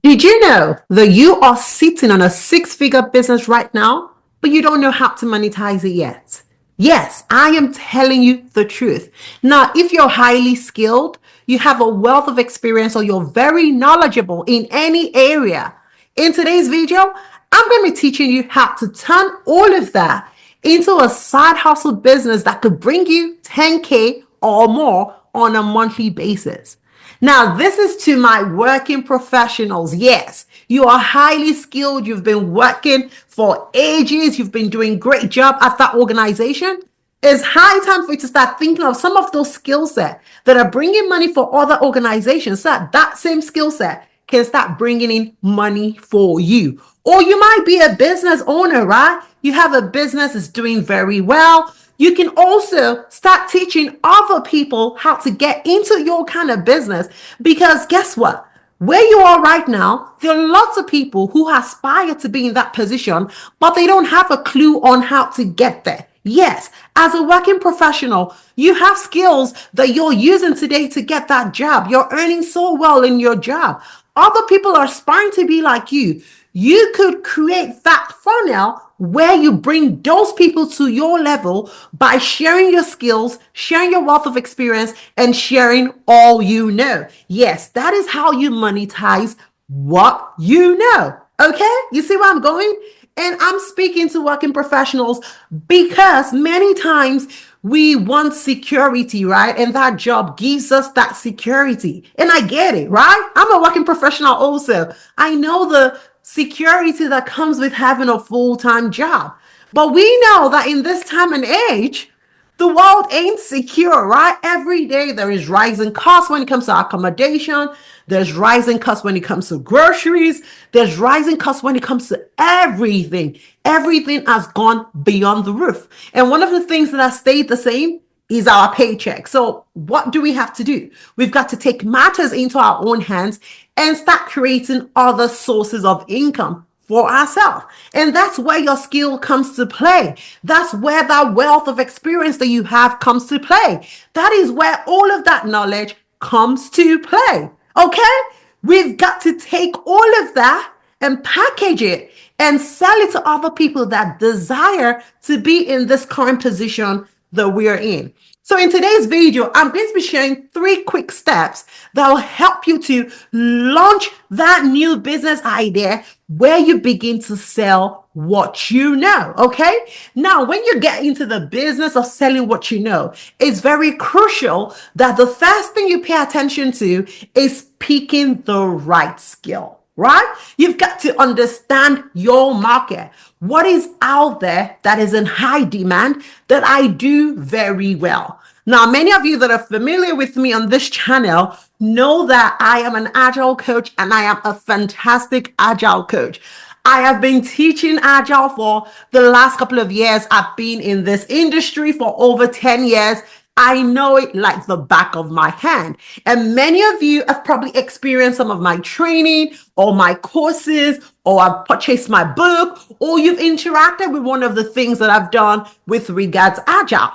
Did you know that you are sitting on a six-figure business right now, but you don't know how to monetize it yet? Yes, I am telling you the truth. Now, if you're highly skilled, you have a wealth of experience, or you're very knowledgeable in any area, in today's video, I'm going to be teaching you how to turn all of that into a side hustle business that could bring you 10K or more on a monthly basis. Now, this is to my working professionals. Yes, you are highly skilled. You've been working for ages. You've been doing a great job at that organization. It's high time for you to start thinking of some of those skill sets that are bringing money for other organizations, so that same skill set can start bringing in money for you. Or you might be a business owner, right? You have a business that's doing very well. You can also start teaching other people how to get into your kind of business, because guess what? Where you are right now, there are lots of people who aspire to be in that position, but they don't have a clue on how to get there. Yes, as a working professional, you have skills that you're using today to get that job. You're earning so well in your job. Other people are aspiring to be like you. You could create that funnel where you bring those people to your level by sharing your skills, sharing your wealth of experience, and sharing all you know. Yes, that is how you monetize what you know. Okay? You see where I'm going? And I'm speaking to working professionals because many times we want security, right? And that job gives us that security. And I get it, right? I'm a working professional also. I know the security that comes with having a full-time job. But we know that in this time and age, the world ain't secure, right? Every day there is rising costs when it comes to accommodation. There's rising costs when it comes to groceries. There's rising costs when it comes to everything. Everything has gone beyond the roof. And one of the things that has stayed the same is our paycheck. So what do we have to do? We've got to take matters into our own hands and start creating other sources of income for ourselves. And that's where your skill comes to play. That's where that wealth of experience that you have comes to play. That is where all of that knowledge comes to play. Okay? We've got to take all of that and package it and sell it to other people that desire to be in this current position that we are in. So in today's video, I'm going to be sharing 3 quick steps that will help you to launch that new business idea where you begin to sell what you know. Okay. Now, when you get into the business of selling what you know, it's very crucial that the first thing you pay attention to is picking the right skill. Right? You've got to understand your market. What is out there that is in high demand that I do very well? Now, many of you that are familiar with me on this channel know that I am an agile coach, and I am a fantastic agile coach. I have been teaching agile for the last couple of years. I've been in this industry for over 10 years. I know it like the back of my hand. And many of you have probably experienced some of my training or my courses, or I've purchased my book, or you've interacted with one of the things that I've done with regards agile.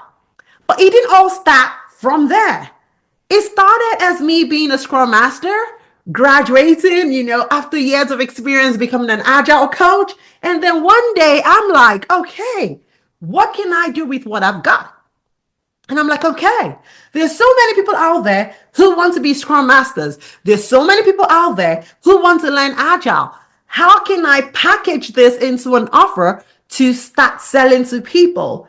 But it didn't all start from there. It started as me being a scrum master, graduating, after years of experience becoming an agile coach. And then one day I'm like, okay, what can I do with what I've got? And I'm like, okay, there's so many people out there who want to be scrum masters. There's so many people out there who want to learn agile. How can I package this into an offer to start selling to people?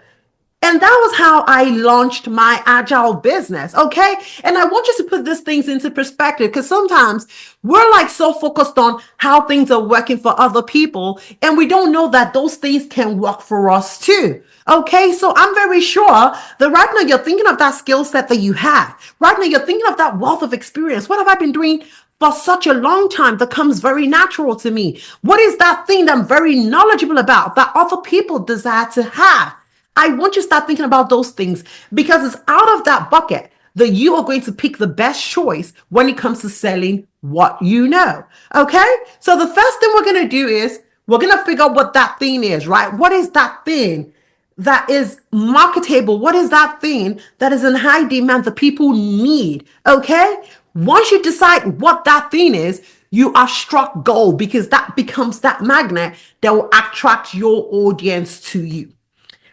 And that was how I launched my agile business. Okay. And I want you to put these things into perspective, because sometimes we're like so focused on how things are working for other people, and we don't know that those things can work for us too. Okay. So I'm very sure that right now you're thinking of that skill set that you have. Right now you're thinking of that wealth of experience. What have I been doing for such a long time that comes very natural to me? What is that thing that I'm very knowledgeable about that other people desire to have? I want you to start thinking about those things, because it's out of that bucket that you are going to pick the best choice when it comes to selling what you know. Okay. So the first thing we're going to do is we're going to figure out what that thing is, right? What is that thing that is marketable? What is that thing that is in high demand that people need? Okay. Once you decide what that thing is, you have struck gold, because that becomes that magnet that will attract your audience to you.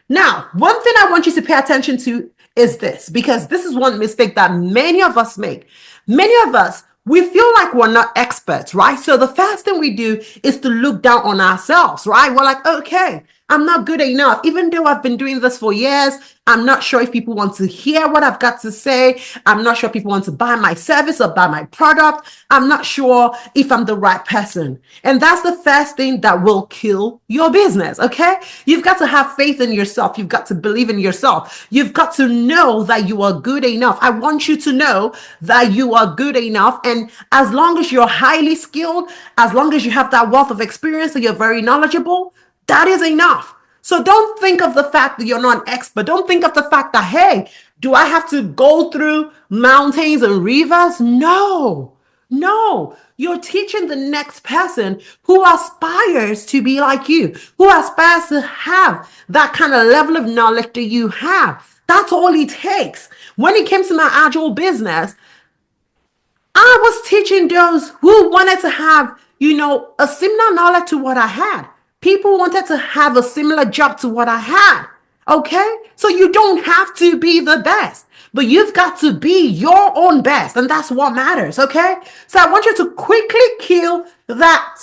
Now, one thing I want you to pay attention to is this, because this is one mistake that many of us make. Many of us, we feel like we're not experts, right? So the first thing we do is to look down on ourselves, right? We're like, okay, I'm not good enough. Even though I've been doing this for years, I'm not sure if people want to hear what I've got to say. I'm not sure if people want to buy my service or buy my product. I'm not sure if I'm the right person. And that's the first thing that will kill your business, okay? You've got to have faith in yourself. You've got to believe in yourself. You've got to know that you are good enough. I want you to know that you are good enough. And as long as you're highly skilled, as long as you have that wealth of experience and you're very knowledgeable, that is enough. So don't think of the fact that you're not an expert. Don't think of the fact that, hey, do I have to go through mountains and rivers? No, no. You're teaching the next person who aspires to be like you, who aspires to have that kind of level of knowledge that you have. That's all it takes. When it came to my agile business, I was teaching those who wanted to have, a similar knowledge to what I had. People wanted to have a similar job to what I had. Okay? So you don't have to be the best, but you've got to be your own best. And that's what matters. Okay? So I want you to quickly kill that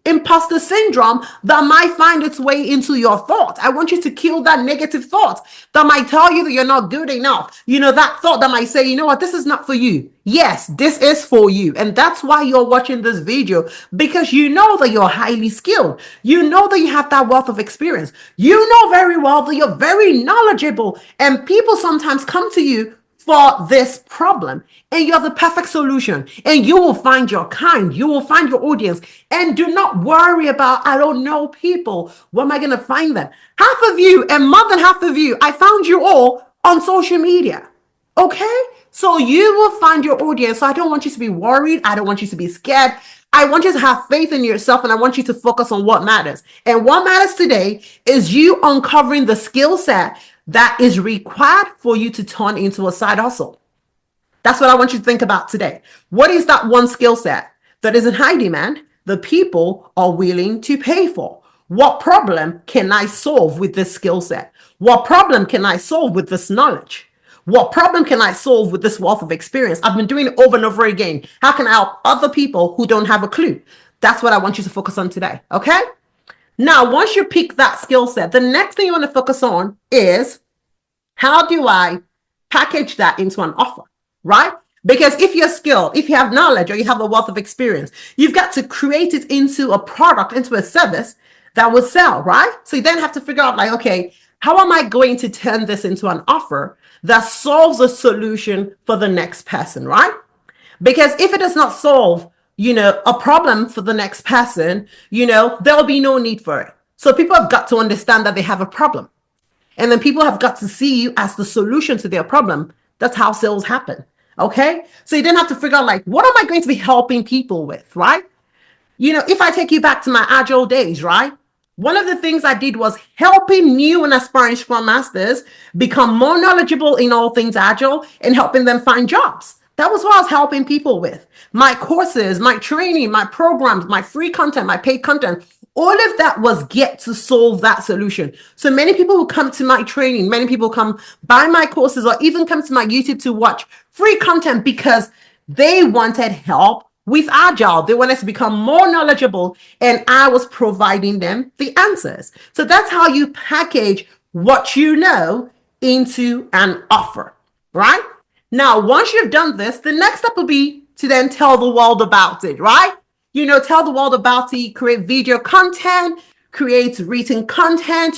imposter syndrome that might find its way into your thoughts. I want you to kill that negative thought that might tell you that you're not good enough. That thought that might say, you know what, this is not for you. Yes, this is for you. And that's why you're watching this video, because you know that you're highly skilled. You know that you have that wealth of experience. You know very well that you're very knowledgeable. And people sometimes come to you for this problem, and you're the perfect solution, and you will find your kind, you will find your audience. And do not worry about, I don't know people, where am I going to find them? Half of you, and more than half of you, I found you all on social media. Okay, so you will find your audience. So I don't want you to be worried. I don't want you to be scared. I want you to have faith in yourself, and I want you to focus on what matters. And what matters today is you uncovering the skill set that is required for you to turn into a side hustle. That's what I want you to think about today. What is that one skill set that is in high demand, the people are willing to pay for? What problem can I solve with this skill set? What problem can I solve with this knowledge? What problem can I solve with this wealth of experience? I've been doing it over and over again. How can I help other people who don't have a clue? That's what I want you to focus on today, okay? Now, once you pick that skill set, the next thing you want to focus on is, how do I package that into an offer, right? Because if you're skilled, if you have knowledge, or you have a wealth of experience, you've got to create it into a product, into a service that will sell, right? So you then have to figure out, like, okay, how am I going to turn this into an offer that solves a solution for the next person, right? Because if it does not solve, a problem for the next person, there'll be no need for it. So people have got to understand that they have a problem. And then people have got to see you as the solution to their problem. That's how sales happen. Okay. So you then have to figure out, like, what am I going to be helping people with, right? If I take you back to my agile days, right? One of the things I did was helping new and aspiring Scrum Masters become more knowledgeable in all things agile and helping them find jobs. That was what I was helping people with. My courses, my training, my programs, my free content, my paid content, all of that was get to solve that solution. So many people who come to my training, many people come buy my courses, or even come to my YouTube to watch free content because they wanted help with agile. They wanted to become more knowledgeable, and I was providing them the answers. So that's how you package what you know into an offer, right? Now, once you've done this, the next step will be to then tell the world about it, right? Tell the world about it, create video content, create written content.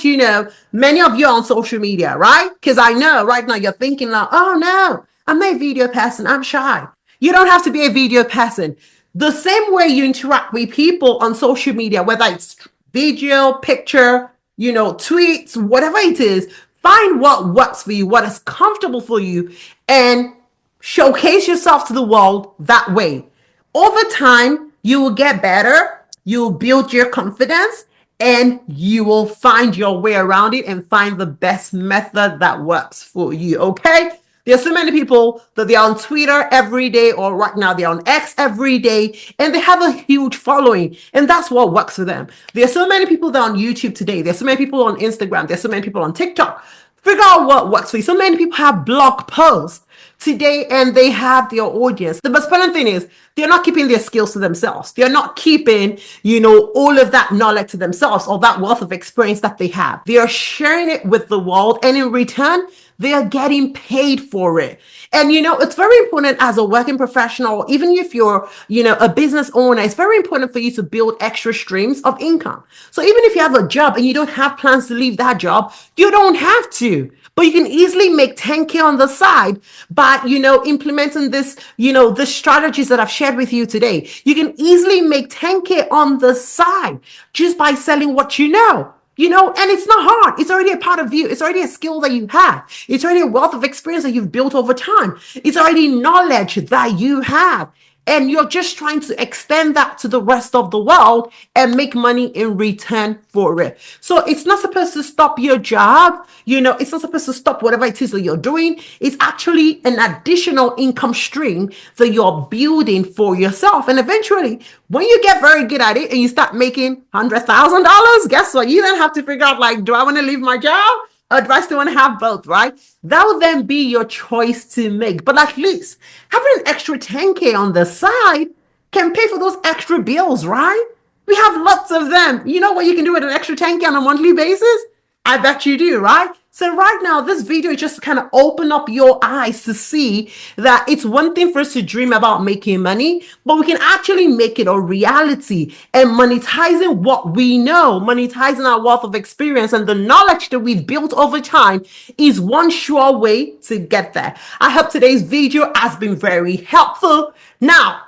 Many of you are on social media, right? Because I know right now you're thinking, like, oh no, I'm not a video person, I'm shy. You don't have to be a video person. The same way you interact with people on social media, whether it's video, picture, tweets, whatever it is, find what works for you, what is comfortable for you, and showcase yourself to the world that way. Over time, you will get better, you'll build your confidence, and you will find your way around it and find the best method that works for you, okay? There are so many people that they're on Twitter every day, or right now they're on X every day, and they have a huge following, and that's what works for them. There are so many people that are on YouTube today. There's so many people on Instagram. There's so many people on TikTok. Figure out what works for you. So many people have blog posts today and they have their audience. The most important thing is they're not keeping their skills to themselves. They're not keeping, all of that knowledge to themselves or that wealth of experience that they have. They are sharing it with the world, and in return, they are getting paid for it. And it's very important as a working professional, even if you're, a business owner, it's very important for you to build extra streams of income. So even if you have a job and you don't have plans to leave that job, you don't have to. But you can easily make 10K on the side by, implementing the strategies that I've shared with you today. You can easily make 10K on the side just by selling what you know. And it's not hard. It's already a part of you. It's already a skill that you have. It's already a wealth of experience that you've built over time. It's already knowledge that you have. And you're just trying to extend that to the rest of the world and make money in return for it. So it's not supposed to stop your job. It's not supposed to stop whatever it is that you're doing. It's actually an additional income stream that you're building for yourself. And eventually, when you get very good at it and you start making $100,000, guess what? You then have to figure out, like, do I want to leave my job? Or do I still want to have both, right? That will then be your choice to make. But at least having an extra 10K on the side can pay for those extra bills, right? We have lots of them. You know what you can do with an extra 10K on a monthly basis? I bet you do, right? So right now, this video is just to kind of open up your eyes to see that it's one thing for us to dream about making money, but we can actually make it a reality. And monetizing what we know, monetizing our wealth of experience and the knowledge that we've built over time is one sure way to get there. I hope today's video has been very helpful. Now,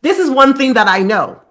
this is one thing that I know.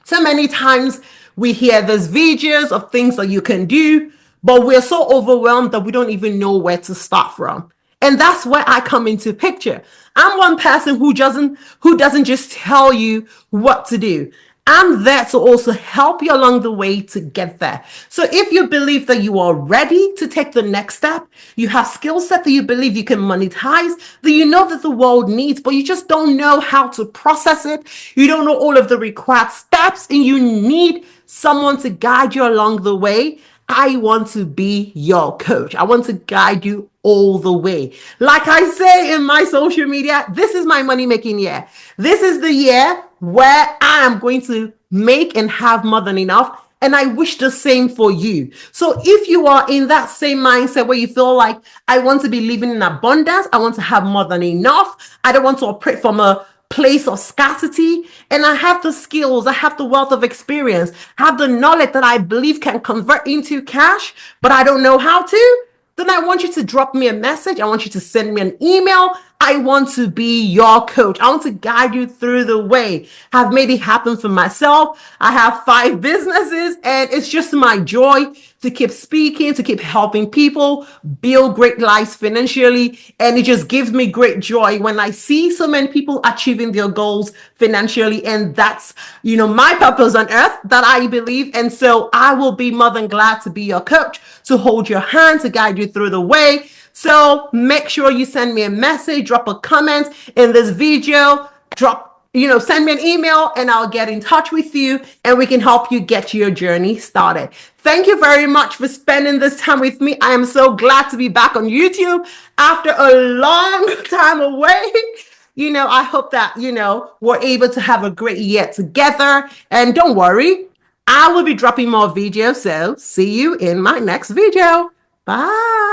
So many times we hear these videos of things that you can do, but we're so overwhelmed that we don't even know where to start from. And that's where I come into picture. I'm one person who doesn't just tell you what to do. I'm there to also help you along the way to get there. So if you believe that you are ready to take the next step, you have skill set that you believe you can monetize, that you know that the world needs, but you just don't know how to process it. You don't know all of the required steps, and you need someone to guide you along the way. I want to be your coach. I want to guide you all the way. Like I say in my social media, this is my money making year. This is the year where I am going to make and have more than enough. And I wish the same for you. So if you are in that same mindset where you feel like, I want to be living in abundance, I want to have more than enough, I don't want to operate from a place of scarcity, and I have the skills, I have the wealth of experience, have the knowledge that I believe can convert into cash, but I don't know how to, then I want you to drop me a message. I want you to send me an email. I want to be your coach. I want to guide you through the way. I've made it happen for myself. I have 5 businesses, and it's just my joy to keep speaking, to keep helping people build great lives financially. And it just gives me great joy when I see so many people achieving their goals financially. And that's, my purpose on earth that I believe. And so I will be more than glad to be your coach, to hold your hand, to guide you through the way. So make sure you send me a message, drop a comment in this video, send me an email, and I'll get in touch with you and we can help you get your journey started. Thank you very much for spending this time with me. I am so glad to be back on YouTube after a long time away. I hope that, we're able to have a great year together. And don't worry, I will be dropping more videos. So see you in my next video. Bye.